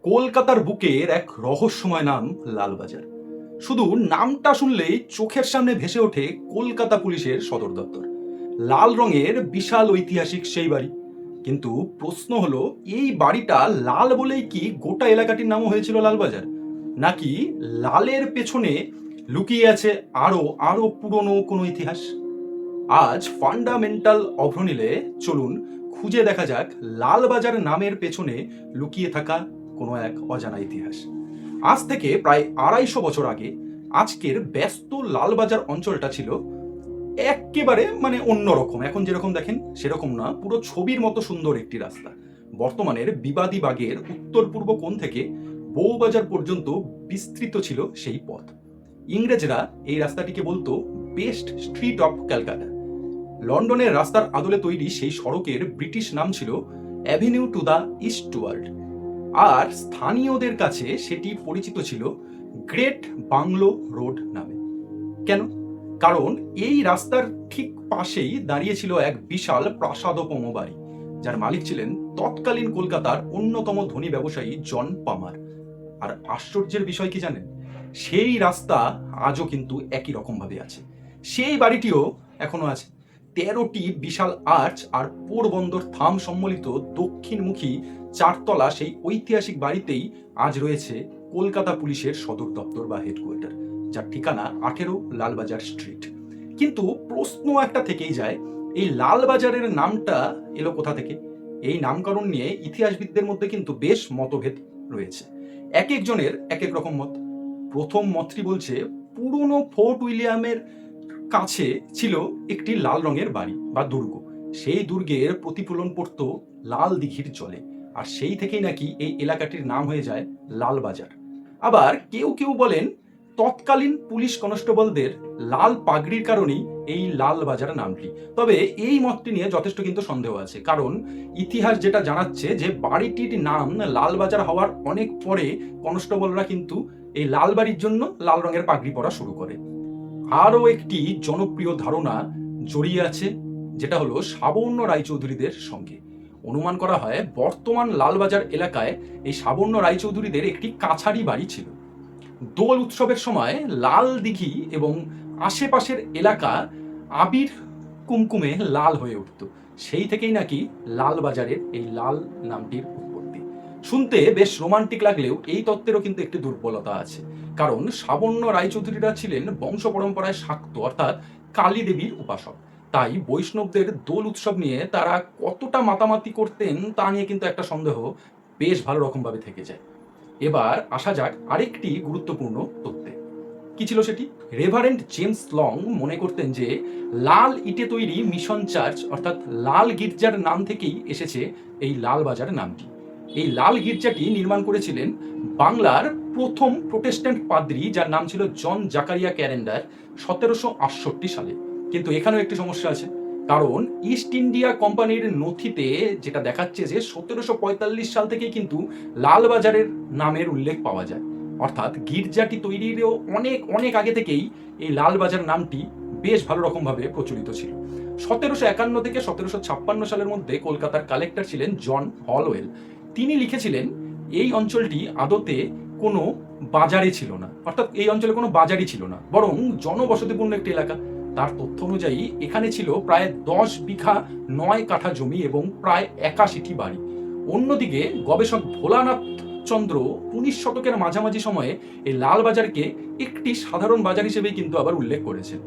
কলকাতার বুকের এক রহস্যময় নাম লালবাজার। শুধু নামটা শুনলেই চোখের সামনে ভেসে ওঠে কলকাতা পুলিশের সদর দপ্তর, লাল রঙের বিশাল ঐতিহাসিক সেই বাড়ি। কিন্তু প্রশ্ন হলো, এই বাড়িটা লাল বলেই কি গোটা এলাকাটির নামও হয়েছিল লালবাজার, নাকি লালের পেছনে লুকিয়ে আছে আরো আরো পুরনো কোনো ইতিহাস? আজ ফান্ডামেন্টাল অভ্রনীলে চলুন খুঁজে দেখা যাক লালবাজার নামের পেছনে লুকিয়ে থাকা কোনো এক অজানা ইতিহাস। আজ থেকে প্রায় ২৫০ বছর আগে আজকের ব্যস্ত লালবাজার অঞ্চলটা ছিল একেবারে অন্যরকম। এখন যেরকম দেখেন সেরকম না, পুরো ছবির মতো সুন্দর একটি রাস্তা। বর্তমানের বিবাদী বাগের উত্তর পূর্ব কোণ থেকে বউবাজার পর্যন্ত বিস্তৃত ছিল সেই পথ। ইংরেজরা এই রাস্তাটিকে বলতো বেস্ট স্ট্রিট অফ ক্যালকাটা। লন্ডনের রাস্তার আদলে তৈরি সেই সড়কের ব্রিটিশ নাম ছিল অ্যাভিনিউ টু দ্য ইস্টওয়ার্ড, আর স্থানীয়দের কাছে সেটি পরিচিত ছিল গ্রেট বাংলো রোড নামে। কেন? কারণ এই রাস্তার ঠিক পাশেই দাঁড়িয়ে ছিল এক বিশাল প্রাসাদোপম বাড়ি, যার মালিক ছিলেন তৎকালীন কলকাতার অন্যতম ধনী ব্যবসায়ী জন পামার। আর আশ্চর্যের বিষয় কি জানেন? সেই রাস্তা আজও কিন্তু একই রকম ভাবে আছে। সেই বাড়িটিও এখনো আছে। ১৩টি বিশাল আর্চ আর পোরবন্দর থাম সম্বলিত দক্ষিণমুখী চারতলা সেই ঐতিহাসিক বাড়িতেই আজ রয়েছে কলকাতা পুলিশের সদর দপ্তর বা হেডকোয়ার্টার, যার ঠিকানা ১৮ লালবাজার স্ট্রিট। কিন্তু প্রশ্ন একটা থেকেই যায়, এই লালবাজারের নামটা এলো কোথা থেকে? এই নামকরণ নিয়ে ইতিহাসবিদদের মধ্যে কিন্তু বেশ মতভেদ রয়েছে। এক একজনের এক এক রকম মত। প্রথম মতটি বলছে পুরনো ফোর্ট উইলিয়ামের কাছে ছিল একটি লাল রঙের বাড়ি বা দুর্গ। সেই দুর্গের প্রতিফলন পড়তো লাল দিঘির জলে, আর সেই থেকেই নাকি এই এলাকাটির নাম হয়ে যায় লালবাজার। আবার কেউ কেউ বলেন তৎকালীন পুলিশ কনস্টেবলদের লাল পাগড়ির কারণেই এই লালবাজার নামটি। তবে এই মতটি নিয়ে যথেষ্ট কিন্তু সন্দেহ আছে, কারণ ইতিহাস যেটা জানাচ্ছে যে বাড়িটির নাম লালবাজার হওয়ার অনেক পরে কনস্টেবলরা কিন্তু এই লাল বাড়ির জন্য লাল রঙের পাগড়ি পরা শুরু করে। আরও একটি জনপ্রিয় ধারণা জড়িয়ে আছে, যেটা হলো সাবর্ণ রায়চৌধুরীদের সঙ্গে। অনুমান করা হয় বর্তমান লালবাজার এলাকায় এই সাবর্ণ রায়চৌধুরীদের একটি কাছারি বাড়ি ছিল। দোল উৎসবের সময় লাল দিঘি এবং আশেপাশের এলাকা আবির কুমকুমে লাল হয়ে উঠত। সেই থেকেই নাকি লালবাজারের এই লাল নামটির উৎপত্তি। শুনতে বেশ রোমান্টিক লাগলেও এই তত্ত্বেরও কিন্তু একটি দুর্বলতা আছে, কারণ সাবর্ণ রায়চৌধুরীরা ছিলেন বংশ পরম্পরায় শাক্ত অর্থাৎ কালী দেবীর উপাসক। তাই বৈষ্ণবদের দোল উৎসব নিয়ে তারা কতটা মাতামাতি করতেন তা নিয়ে কিন্তু একটা সন্দেহ বেশ ভালো রকমভাবে থেকে যায়। এবার আসা যাক আরেকটি গুরুত্বপূর্ণ তথ্যে। কি ছিল সেটি? রেভারেন্ড জেমস লং মনে করতেন যে লাল ইটে তৈরি মিশন চার্চ অর্থাৎ লাল গির্জার নাম থেকেই এসেছে এই লালবাজার নামটি। এই লাল গির্জাটি নির্মাণ করেছিলেন বাংলার প্রথম প্রোটেস্ট্যান্ট পাদ্রী, যার নাম ছিল জন জাকারিয়া ক্যারেন্ডার, ১৭৬৮ সালে। কিন্তু এখানেও একটি সমস্যা আছে, কারণ ইস্ট ইন্ডিয়া কোম্পানির নথিতে যেটা দেখাচ্ছে যে ১৭৪৫ সাল থেকেই কিন্তু লালবাজারের নামের উল্লেখ পাওয়া যায়। অর্থাৎ গির্জাটি তৈরিরও অনেক অনেক আগে থেকেই এই লালবাজার নামটি বেশ ভালো রকমভাবে প্রচলিত ছিল। ১৭৫১ থেকে ১৭৫৬ সালের মধ্যে কলকাতার কালেক্টর ছিলেন জন হলওয়েল। তিনি লিখেছিলেন এই অঞ্চলটি আদতে কোনো বাজারে ছিল না, অর্থাৎ এই অঞ্চলে কোনো বাজারই ছিল না, বরং জনবসতিপূর্ণ একটি এলাকা। তার তথ্য অনুযায়ী এখানে ছিল প্রায় ১০ বিঘা ৯ কাঠা জমি এবং প্রায় ৮১টি বাড়ি। অন্যদিকে গবেষক ভোলানাথ চন্দ্র ১৯ শতকের মাঝামাঝি সময়ে এই লালবাজারকে একটি সাধারণ বাজার হিসেবে কিন্তু আবার উল্লেখ করেছেন।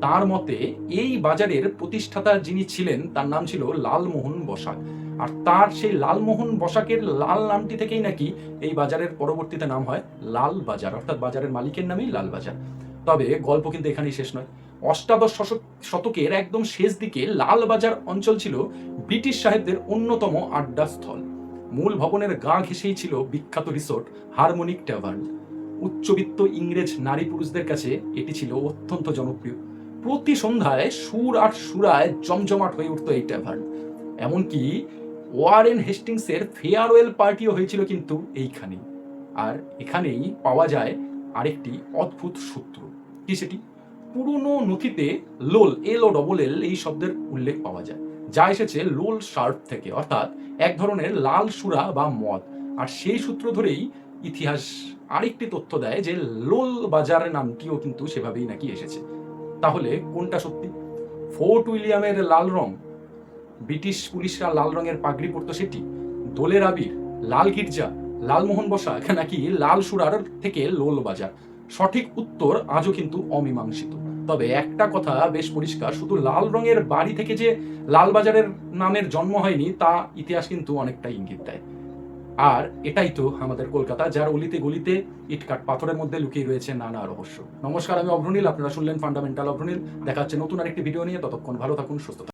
তার মতে এই বাজারের প্রতিষ্ঠাতা যিনি ছিলেন তার নাম ছিল লালমোহন বসাক, আর তার সেই লালমোহন বসাকের লাল নামটি থেকেই নাকি এই বাজারের পরবর্তীতে নাম হয় লাল বাজার, অর্থাৎ বাজারের মালিকের নামেই লালবাজার। তবে গল্প কিন্তু এখানেই শেষ নয়। অষ্টাদশ শতকের একদম শেষ দিকে লালবাজার অঞ্চল ছিল ব্রিটিশ সাহেবদের অন্যতম আড্ডাস্থল। মূল ভবনের গা ঘেঁষেই ছিল বিখ্যাত রিসোর্ট হারমোনিক ট্যাভার্ন। উচ্চবিত্ত ইংরেজ নারী পুরুষদের কাছে এটি ছিল অত্যন্ত জনপ্রিয়। প্রতি সন্ধ্যায় সুর আর সুরায় জমজমাট হয়ে উঠত এই ট্যাভার্ন। এমনকি ওয়ারেন হেস্টিংসের ফেয়ারওয়েল পার্টিও হয়েছিল কিন্তু এইখানেই। আর এখানেই পাওয়া যায় আরেকটি অদ্ভুত সূত্র। কি সেটি? পুরনো নথিতে লোল, LOLL এই শব্দের উল্লেখ পাওয়া যায়, যা এসেছে লোল শার্প থেকে, অর্থাৎ এক ধরনের লাল সুরা বা মদ। আর সেই সূত্র ধরেই ইতিহাস আরেকটি তথ্য দেয় যে লোল বাজার নামটিও কিন্তু সেভাবেই নাকি এসেছে। তাহলে কোনটা সত্যি? ফোর্ট উইলিয়ামের লাল রং, ব্রিটিশ পুলিশরা লাল রঙের পাগড়ি পরতো সেটি, দোলের আবির, লাল গির্জা, লালমোহন বসা, নাকি লাল সুরার থেকে লোল বাজার? সঠিক উত্তর আজও কিন্তু অমীমাংসিত। তবে একটা কথা বেশ পরিষ্কার, শুধু লাল রঙের বাড়ি থেকে যে লাল বাজারের নামের জন্ম হয়নি তা ইতিহাস কিন্তু অনেকটা ইঙ্গিত দেয়। আর এটাই তো আমাদের কলকাতা, যার অলিতে গলিতে ইটকাট পাথরের মধ্যে লুকিয়ে রয়েছে নানা রহস্য। নমস্কার, আমি অভ্রনীল, আপনারা শুনলেন ফান্ডামেন্টাল অভ্রনীল। দেখা হচ্ছে নতুন আরেকটি ভিডিও নিয়ে। ততক্ষণ ভালো থাকুন, সুস্থ থাকুন।